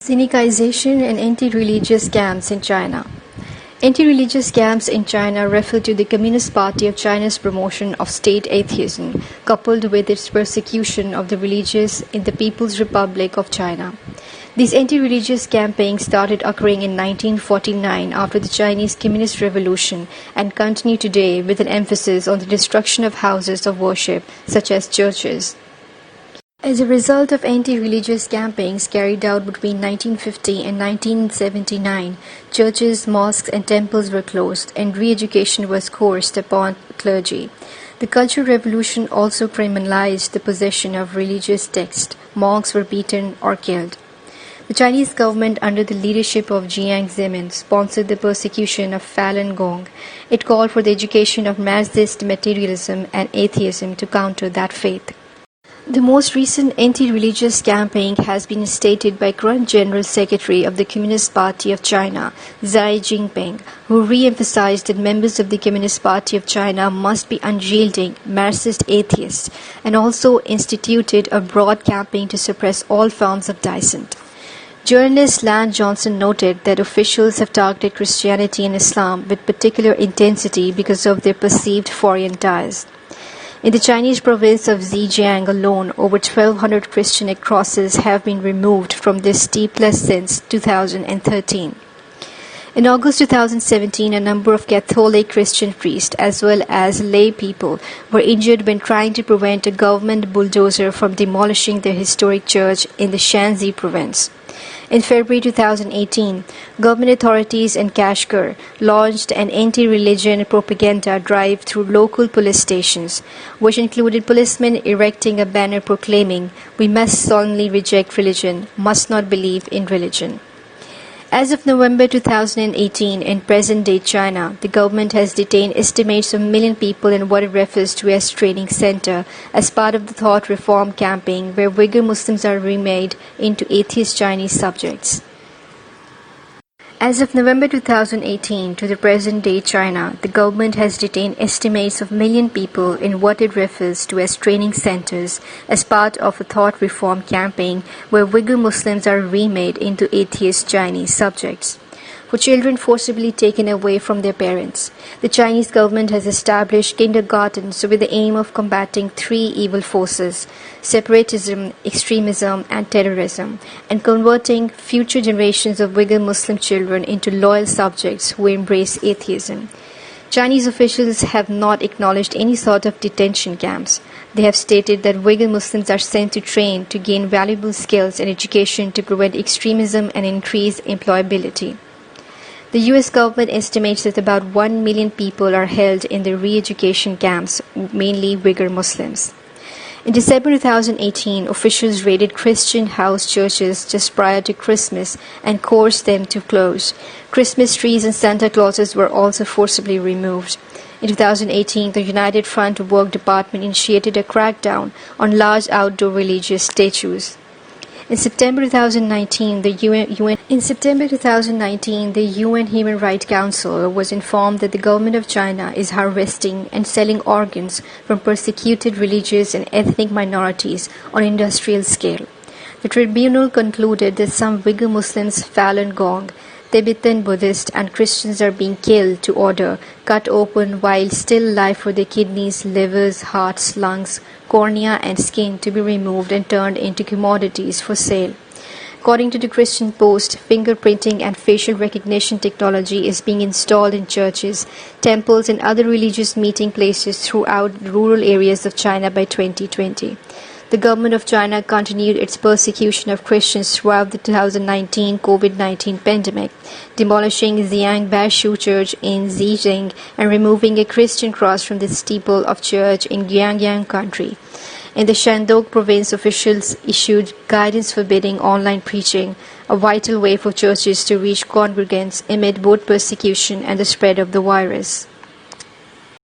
Sinicization and anti-religious camps in China. Anti-religious camps in China refer to the Communist Party of China's promotion of state atheism, coupled with its persecution of the religious in the People's Republic of China. These anti-religious campaigns started occurring in 1949 after the Chinese Communist Revolution and continue today with an emphasis on the destruction of houses of worship, such as churches. As a result of anti-religious campaigns carried out between 1950 and 1979, churches, mosques and temples were closed and re-education was coerced upon clergy. The Cultural Revolution also criminalized the possession of religious texts. Monks were beaten or killed. The Chinese government, under the leadership of Jiang Zemin, sponsored the persecution of Falun Gong. It called for the education of Marxist materialism and atheism to counter that faith. The most recent anti-religious campaign has been stated by current General Secretary of the Communist Party of China, Xi Jinping, who re-emphasized that members of the Communist Party of China must be unyielding, Marxist atheists, and also instituted a broad campaign to suppress all forms of dissent. Journalist Lan Johnson noted that officials have targeted Christianity and Islam with particular intensity because of their perceived foreign ties. In the Chinese province of Zhejiang alone, over 1,200 Christian crosses have been removed from this steep list since 2013. In August 2017, a number of Catholic Christian priests as well as lay people were injured when trying to prevent a government bulldozer from demolishing their historic church in the Shanxi province. In February 2018, government authorities in Kashgar launched an anti-religion propaganda drive through local police stations, which included policemen erecting a banner proclaiming, "We must solemnly reject religion, must not believe in religion." As of November 2018, in present-day China, the government has detained estimates of 1 million people in what it refers to as training center as part of the thought reform campaign where Uyghur Muslims are remade into atheist Chinese subjects. As of November 2018 to the present-day China, the government has detained estimates of 1 million people in what it refers to as training centers as part of a thought reform campaign where Uyghur Muslims are remade into atheist Chinese subjects. For children forcibly taken away from their parents, the Chinese government has established kindergartens with the aim of combating 3 evil forces: separatism, extremism, and terrorism, and converting future generations of Uyghur Muslim children into loyal subjects who embrace atheism. Chinese officials have not acknowledged any sort of detention camps. They have stated that Uyghur Muslims are sent to train to gain valuable skills and education to prevent extremism and increase employability. The U.S. government estimates that about 1 million people are held in the re-education camps, mainly Uyghur Muslims. In December 2018, officials raided Christian house churches just prior to Christmas and coerced them to close. Christmas trees and Santa Clauses were also forcibly removed. In 2018, the United Front Work Department initiated a crackdown on large outdoor religious statues. In September 2019, the UN Human Rights Council was informed that the government of China is harvesting and selling organs from persecuted religious and ethnic minorities on industrial scale. The tribunal concluded that some Uyghur Muslims, Falun Gong, Tibetan Buddhists and Christians are being killed to order, cut open while still alive for their kidneys, livers, hearts, lungs, cornea and skin to be removed and turned into commodities for sale. According to the Christian Post, fingerprinting and facial recognition technology is being installed in churches, temples and other religious meeting places throughout rural areas of China by 2020. The government of China continued its persecution of Christians throughout the 2019 COVID-19 pandemic, demolishing Xiang Bashu Church in Zhejiang and removing a Christian cross from the steeple of church in Guangdong Country. In the Shandong province, officials issued guidance forbidding online preaching, a vital way for churches to reach congregants amid both persecution and the spread of the virus.